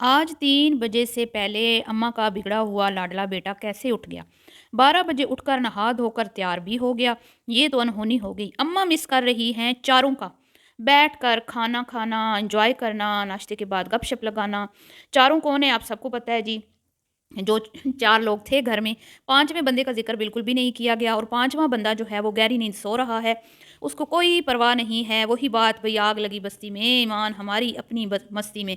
आज 3 बजे से पहले अम्मा का बिगड़ा हुआ लाडला बेटा कैसे उठ गया? 12 बजे उठकर नहा धोकर तैयार भी हो गया। ये तो अनहोनी हो गई। अम्मा मिस कर रही हैं चारों का। बैठकर खाना खाना, एन्जॉय करना, नाश्ते के बाद गपशप लगाना। चारों कौन है आप सबको पता है जी। जो 4 लोग थे घर में, 5वें बंदे का ज़िक्र बिल्कुल भी नहीं किया गया और 5वां बंदा जो है वो गहरी नींद सो रहा है। उसको कोई परवाह नहीं है। वही बात भई आग लगी बस्ती में, ईमान हमारी अपनी ब मस्ती में।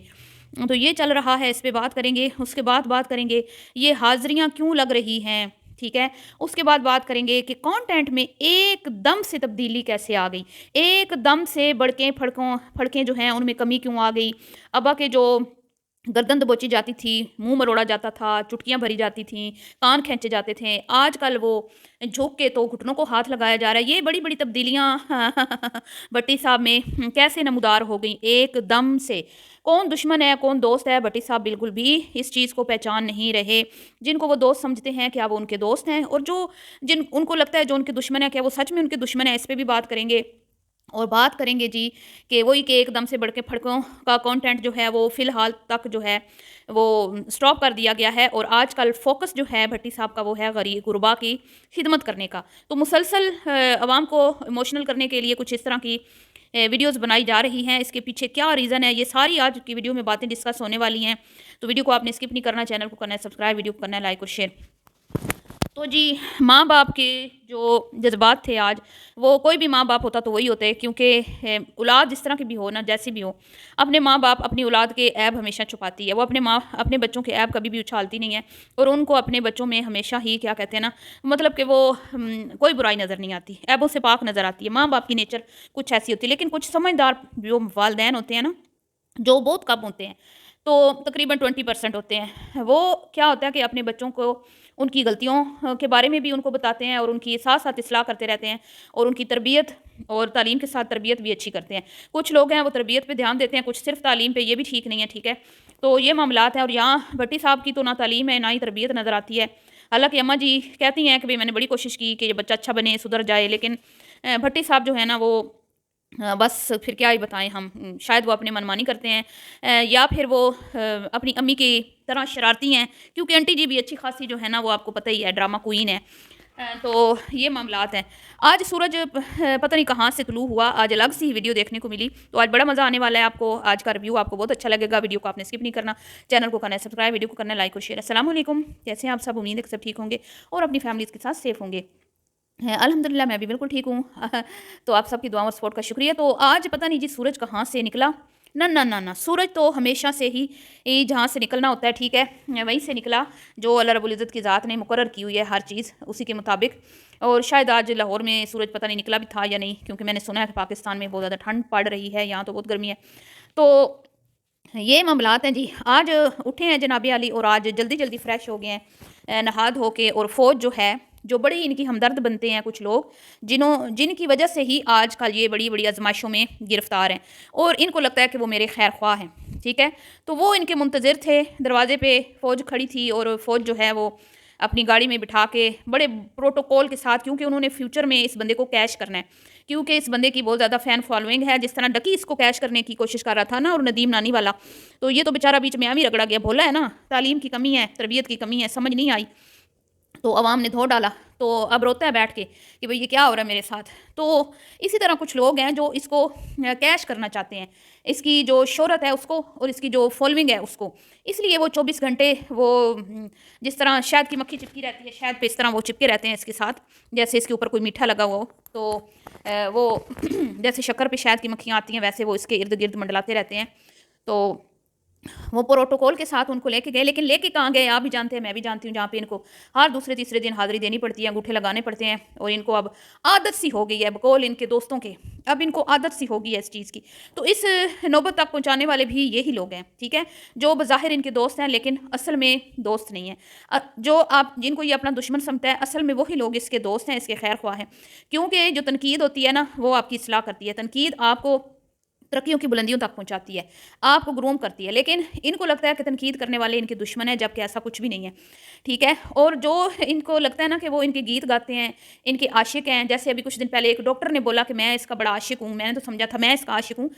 तो ये चल रहा है, इस पे बात करेंगे। उसके बाद बात करेंगे ये हाज़िरियाँ क्यों लग रही हैं, ठीक है? उसके बाद बात करेंगे कि कंटेंट में एकदम से तब्दीली कैसे आ गई? एकदम से फड़कें जो हैं उनमें कमी क्यों आ गई? अब्बा के जो गर्दन दबोची जाती थी, मुँह मरोड़ा जाता था, चुटकियाँ भरी जाती थीं, कान खींचे जाते थे। आजकल वो झुक के तो घुटनों को हाथ लगाया जा रहा है। ये बड़ी-बड़ी तब्दीलियाँ भट्टी साहब में कैसे नमूदार हो गईं एकदम से। कौन दुश्मन है, कौन दोस्त है, भट्टी साहब बिल्कुल भी इस चीज़ को पहचान नहीं रहे। जिनको वो दोस्त समझते हैं, क्या वो उनके दोस्त हैं? और जो जिन उनको लगता है जो उनके दुश्मन है, क्या वो सच में उनके दुश्मन हैं? इस पे भी बात करेंगे। और बात करेंगे जी कि वही कि एकदम से बढ़ के फड़कों का कंटेंट जो है वो फ़िलहाल तक जो है वो स्टॉप कर दिया गया है और आजकल फ़ोकस जो है भट्टी साहब का वो है गरीब गुरबा की खिदमत करने का। तो मुसलसल आवाम को इमोशनल करने के लिए कुछ इस तरह की वीडियोज़ बनाई जा रही हैं। इसके पीछे क्या रीज़न है, ये सारी आज की वीडियो में बातें डिस्कस होने वाली हैं। तो वीडियो को आपने स्किप नहीं करना, चैनल को करना है सब्सक्राइब, वीडियो को करना है लाइक और शेयर। तो जी, माँ-बाप के जो जज़्बात थे आज, वो कोई भी माँ-बाप होता तो वही होते क्योंकि औलाद जिस तरह की भी हो ना, जैसी भी हो, अपने माँ-बाप अपनी औलाद के ऐब हमेशा छुपाती है। वो अपने बच्चों के ऐब कभी भी उछालती नहीं है और उनको अपने बच्चों में हमेशा ही क्या कहते हैं ना, मतलब कि वो कोई बुराई नज़र नहीं आती, ऐबों से पाक नज़र आती है। माँ-बाप की नेचर कुछ ऐसी होती है, लेकिन कुछ समझदार जो वालिदैन होते हैं ना, जो बहुत कम होते हैं, तो तकरीबन 20% होते हैं। वो क्या होता है कि अपने बच्चों को उनकी गलतियों के बारे में भी उनको बताते हैं और उनकी साथ-साथ इस्लाह करते रहते हैं और उनकी तरबियत और तालीम के साथ तरबियत भी अच्छी करते हैं। कुछ लोग हैं वो तरबियत पे ध्यान देते हैं, कुछ सिर्फ़ तालीम पे, ये भी ठीक नहीं है, ठीक है? तो ये मामलात हैं और यहाँ भट्टी साहब की तो ना तालीम है, ना ही तरबियत नज़र आती है। हालाँकि अम्मा जी कहती हैं कि भई मैंने बड़ी कोशिश की कि ये बच्चा अच्छा बने, सुधर जाए, लेकिन भट्टी साहब जो है ना वो बस फिर क्या ही बताएँ हम, शायद वो अपनी मनमानी करते हैं या फिर वो अपनी अम्मी की तरह शरारती हैं क्योंकि आंटी जी भी अच्छी खासी जो है ना वो आपको पता ही है ड्रामा क्वीन है। तो ये मामलात हैं। आज सूरज पता नहीं कहाँ से तुलू हुआ, आज अलग सी वीडियो देखने को मिली, तो आज बड़ा मज़ा आने वाला है आपको। आज का रिव्यू आपको बहुत अच्छा लगेगा, वीडियो को आपने स्किप नहीं करना, चैनल को करना है सब्सक्राइब, वीडियो को करना है लाइक और शेयर। अस्सलाम वालेकुम, कैसे हैं आप सब? उम्मीद है कि सब ठीक होंगे और अपनी फैमिलीज़ के साथ सेफ होंगे। अल्हम्दुलिल्लाह मैं भी बिल्कुल ठीक हूँ। तो आप सबकी दुआओं और सपोर्ट का शुक्रिया। तो आज पता नहीं जी सूरज कहाँ से निकला। ना, ना, ना, ना, सूरज तो हमेशा से ही जहाँ से निकलना होता है, ठीक है, वहीं से निकला, जो अल्लाह रब्बुल इज़्ज़त की ज़ात ने मुकर्रर की हुई है हर चीज़ उसी के मुताबिक। और शायद आज लाहौर में सूरज पता नहीं निकला भी था या नहीं, क्योंकि मैंने सुना है कि पाकिस्तान में बहुत ज़्यादा ठंड पड़ रही है, यहाँ तो बहुत गर्मी है। तो ये मामलात हैं जी। आज उठे हैं जनाब आली और आज जल्दी-जल्दी फ्रेश हो गए हैं नहा धो के, और फ़ौज जो है, जो बड़े इनकी हमदर्द बनते हैं कुछ लोग, जिनकी वजह से ही आजकल ये बड़ी-बड़ी आज़माइशों में गिरफ़्तार हैं और इनको लगता है कि वो मेरे खैर ख़्वाह हैं, ठीक है? तो वो इनके मुंतज़िर थे, दरवाज़े पे फ़ौज खड़ी थी और फ़ौज जो है वो अपनी गाड़ी में बिठा के बड़े प्रोटोकॉल के साथ, क्योंकि उन्होंने फ्यूचर में इस बंदे को कैश करना है, क्योंकि इस बंदे की बहुत ज़्यादा फ़ैन फ़ॉलोइंग है। जिस तरह डकी इसको कैश करने की कोशिश कर रहा था ना, और नदीम नानी वाला, तो ये तो बेचारा बीच में आम ही रगड़ा गया, भोला है ना, तालीम की कमी है, तरबियत की कमी है, समझ नहीं आई। तो अवाम ने धो डाला, तो अब रोता है बैठ के कि भई ये क्या हो रहा है मेरे साथ। तो इसी तरह कुछ लोग हैं जो इसको कैश करना चाहते हैं, इसकी जो शोहरत है उसको और इसकी जो फ़ॉलोइंग है उसको। इसलिए वो 24 घंटे वो जिस तरह शहद की मक्खी चिपकी रहती है शहद पे, इस तरह वो चिपके रहते हैं इसके साथ, जैसे इसके ऊपर कोई मीठा लगा हुआ हो। तो वो जैसे शक्कर पे शहद की मक्खियाँ आती हैं, वैसे वो इसके इर्द-गिर्द मंडलाते रहते हैं। तो वो प्रोटोकॉल के साथ उनको लेके गए, लेकिन लेके कहाँ गए आप भी जानते हैं, मैं भी जानती हूँ, जहाँ पे इनको हर दूसरे तीसरे दिन हाज़िरी देनी पड़ती है, अंगूठे लगाने पड़ते हैं और इनको अब आदत सी हो गई है, बकौल इनके दोस्तों के, अब इनको आदत सी हो गई है इस चीज़ की। तो इस नौबत तक पहुँचाने वाले भी यही लोग हैं, ठीक है? जो बज़ाहिर इनके दोस्त हैं लेकिन असल में दोस्त नहीं हैं। जो आप जिनको ये अपना दुश्मन समझता है, असल में वही लोग इसके दोस्त हैं, इसके खैर ख्वाह हैं। क्योंकि जो तनकीद होती है ना, वो आपकी इस्लाह करती है। तनकीद आपको तरक्कियों की बुलंदियों तक पहुंचाती है, आपको ग्रूम करती है। लेकिन इनको लगता है कि तनकीद करने वाले इनके दुश्मन हैं, जबकि ऐसा कुछ भी नहीं है, ठीक है। और जो इनको लगता है ना कि वो इनके गीत गाते हैं, इनके आशिक हैं, जैसे अभी कुछ दिन पहले एक डॉक्टर ने बोला कि मैं इसका बड़ा आशिक हूँ, मैंने तो समझा था मैं इसका आशिक हूँ,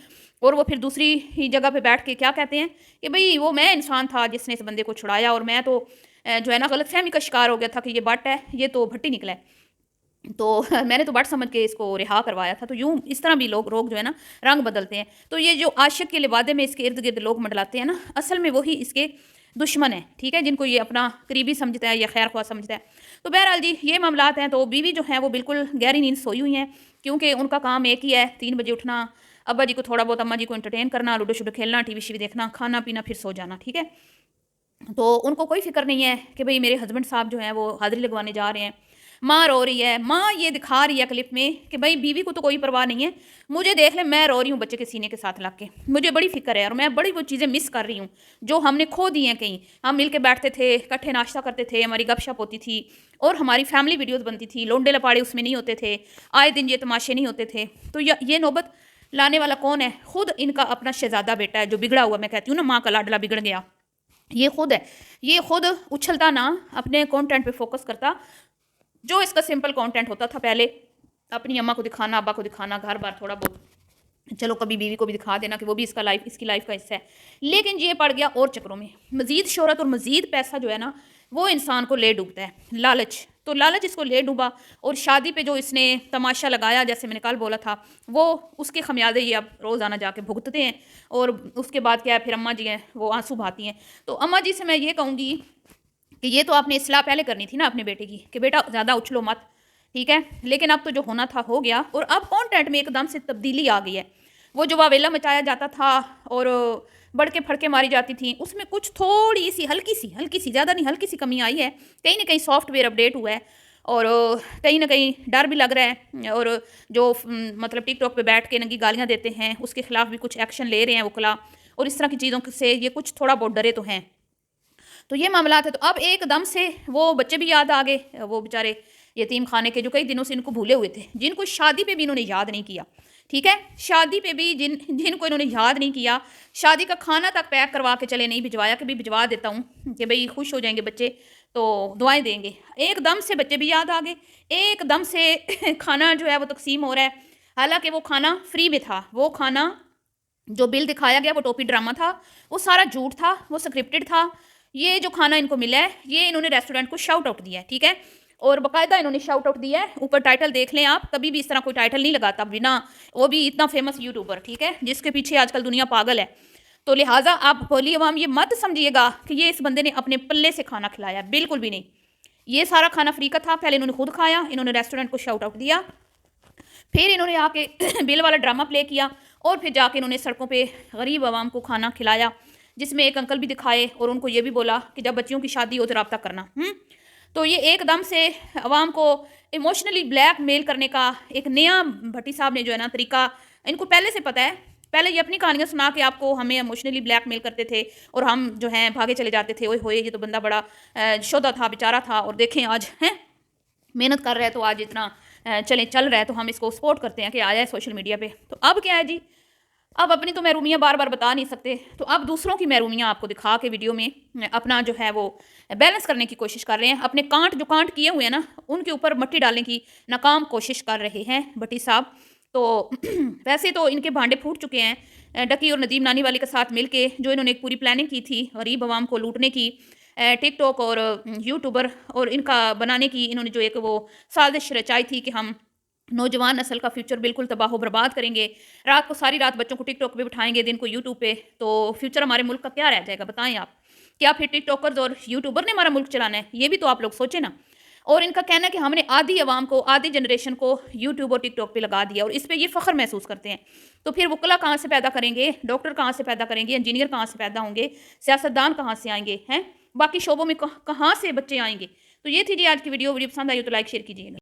और वो फिर दूसरी ही जगह पे बैठ के क्या कहते हैं कि भाई वो मैं इंसान था जिसने इस बंदे को छुड़ाया, और मैं तो जो है ना गलतफहमी का शिकार हो गया था कि ये बट है, ये तो भट्टी निकला है, तो मैंने तो बट समझ के इसको रिहा करवाया था। तो यूँ इस तरह भी लोग जो है ना रंग बदलते हैं। तो ये जो आशिक के लिबादे में इसके इर्द गिर्द लोग मंडलाते हैं ना, असल में वही इसके दुश्मन है, ठीक है, जिनको ये अपना करीबी समझता है या खैर ख्वाह समझता है। तो बहरहाल जी ये मामलात हैं। तो बीवी जो है वो बिल्कुल गहरी नींद सोई हुई हैं, क्योंकि उनका काम एक ही है, 3 बजे उठना, अब्बा जी को थोड़ा बहुत, अम्मा जी को एंटरटेन करना, लूडो शुडो खेलना, टीवी शीवी देखना, खाना पीना, फिर सो जाना, ठीक है। तो उनको कोई फ़िक्र नहीं है कि भई मेरे हस्बैंड साहब जो हैं वो हाज़िरी लगवाने जा रहे हैं। माँ रो रही है, माँ ये दिखा रही है क्लिप में कि भई बीवी को तो कोई परवाह नहीं है, मुझे देख ले मैं रो रही हूँ बच्चे के सीने के साथ लग के। मुझे बड़ी फ़िक्र है और मैं बड़ी वो चीज़ें मिस कर रही हूँ, जो हमने खो दी हैं कहीं। हम मिल के बैठते थे, इकट्ठे नाश्ता करते थे, हमारी गपशप होती थी और हमारी फैमिली वीडियोज़ बनती थी, लोंडे लपाड़े उसमें नहीं होते थे, आए दिन ये तमाशे नहीं होते थे। तो ये नौबत लाने वाला कौन है? खुद इनका अपना शहज़ादा बेटा है जो बिगड़ा हुआ, मैं कहती हूँ ना माँ का लाडला बिगड़ गया। ये खुद है, ये खुद उछलता ना अपने कंटेंट पे फोकस करता, जो इसका सिंपल कंटेंट होता था पहले, अपनी अम्मा को दिखाना, अब्बा को दिखाना, घर बार थोड़ा बहुत, चलो कभी बीवी को भी दिखा देना कि वो भी इसकी लाइफ का हिस्सा है। लेकिन ये पड़ गया और चक्रों में, मजीद शोहरत और मजीद पैसा जो है ना वो इंसान को ले डूबता है, लालच। तो लालच इसको ले डूबा और शादी पे जो इसने तमाशा लगाया, जैसे मैंने कल बोला था, वो उसके खमियाजे ये अब रोज़ाना जाके भुगतते हैं। और उसके बाद क्या है, फिर अम्मा जी हैं वो आंसू बहाती हैं। तो अम्मा जी से मैं ये कहूँगी कि ये तो आपने इस्लाह पहले करनी थी ना अपने बेटे की, कि बेटा ज़्यादा उछलो मत, ठीक है। लेकिन अब तो जो होना था हो गया, और अब कंटेंट में एकदम से तब्दीली आ गई है। वो जो वावेला मचाया जाता था और बड़के फड़के मारी जाती थी, उसमें कुछ थोड़ी सी हल्की सी, ज़्यादा नहीं, हल्की सी कमी आई है। कहीं ना कहीं सॉफ्टवेयर अपडेट हुआ है, और कहीं ना कहीं डर भी लग रहा है। और जो मतलब टिकटॉक पे बैठ के नंगी गालियाँ देते हैं उसके खिलाफ भी कुछ एक्शन ले रहे हैं वकला, और इस तरह की चीज़ों से ये कुछ थोड़ा बहुत डरे तो हैं। तो ये मामला थे। तो अब एकदम से वो बच्चे भी याद आ गए, वो बेचारे यतीम खाने के जो कई दिनों से इनको भूले हुए थे, जिनको शादी पे भी इन्होंने याद नहीं किया, ठीक है। शादी पे भी जिनको इन्होंने याद नहीं किया, शादी का खाना तक पैक करवा के चले नहीं भिजवाया कि भी भिजवा देता हूँ कि भाई खुश हो जाएंगे बच्चे तो दुआएं देंगे। एकदम से बच्चे भी याद आ गए, एकदम से खाना जो है वो तकसीम हो रहा है। हालांकि वो खाना फ्री में था, वो खाना जो बिल दिखाया गया वो टोपी ड्रामा था, वो सारा झूठ था, वो स्क्रिप्टेड था। ये जो खाना इनको मिला है ये इन्होंने रेस्टोरेंट को शाउट आउट दिया है, ठीक है। और बाकायदा इन्होंने शाउट आउट दिया है, ऊपर टाइटल देख लें आप, कभी भी इस तरह कोई टाइटल नहीं लगाता बिना, वो भी इतना फेमस यूट्यूबर, ठीक है, जिसके पीछे आजकल दुनिया पागल है। तो लिहाजा आप बोली अवाम ये मत समझिएगा कि ये इस बंदे ने अपने पल्ले से खाना खिलाया, बिल्कुल भी नहीं। ये सारा खाना फ्री का था, पहले इन्होंने खुद खाया, इन्होंने रेस्टोरेंट को शाउट आउट दिया, फिर इन्होंने आके बिल वाला ड्रामा प्ले किया, और फिर जाके इन्होंने सड़कों पे गरीब आवाम को खाना खिलाया, जिसमें एक अंकल भी दिखाए और उनको ये भी बोला कि जब बच्चियों की शादी हो तो रब्ता करना। तो ये एकदम से आवाम को इमोशनली ब्लैकमेल करने का एक नया भट्टी साहब ने जो है ना तरीका, इनको पहले से पता है। पहले ये अपनी कहानियाँ सुना के आपको हमें इमोशनली ब्लैकमेल करते थे, और हम जो हैं भागे चले जाते थे, ओए होए ये तो बंदा बड़ा शोधा था, बेचारा था, और देखें आज हैं मेहनत कर रहा है, तो आज इतना चल रहा है, तो हम इसको सपोर्ट करते हैं कि आया है सोशल मीडिया पे। तो अब क्या है जी, अब अपनी तो महरूमियाँ बार बार बता नहीं सकते, तो अब दूसरों की महरूमियाँ आपको दिखा के वीडियो में अपना जो है वो बैलेंस करने की कोशिश कर रहे हैं। अपने जो कांट किए हुए हैं ना उनके ऊपर मट्टी डालने की नाकाम कोशिश कर रहे हैं भट्टी साहब। तो वैसे तो इनके भांडे फूट चुके हैं, डकी और नदीम नानी वाले के साथ मिलके जो इन्होंने एक पूरी प्लानिंग की थी गरीब आवाम को लूटने की, टिकटॉक और यूट्यूबर और इनका बनाने की, इन्होंने जो एक वो साजिश रचाई थी कि हम नौजवान नस्ल का फ्यूचर बिल्कुल तबाह बर्बाद करेंगे, रात को सारी रात बच्चों को टिकटॉक पे बिठाएंगे, दिन को यूट्यूब पे, तो फ्यूचर हमारे मुल्क का क्या रह जाएगा बताएं आप। क्या फिर टिकटॉकर्स और यूट्यूबर ने हमारा मुल्क चलाना है? ये भी तो आप लोग सोचें ना। और इनका कहना है कि हमने आधी आवाम को, आधी जनरेशन को यूट्यूब और टिकटॉक पे लगा दिया, और इस पर ये फ़ख्र महसूस करते हैं। तो फिर वकला कहाँ से पैदा करेंगे, डॉक्टर कहाँ से पैदा करेंगे, इंजीनियर कहाँ से पैदा होंगे, सियासतदान कहाँ से आएंगे, हैं बाकी शोबों में कहाँ से बच्चे आएंगे। तो ये थी जी आज की वीडियो पसंद आई हो तो लाइक शेयर कीजिएगा।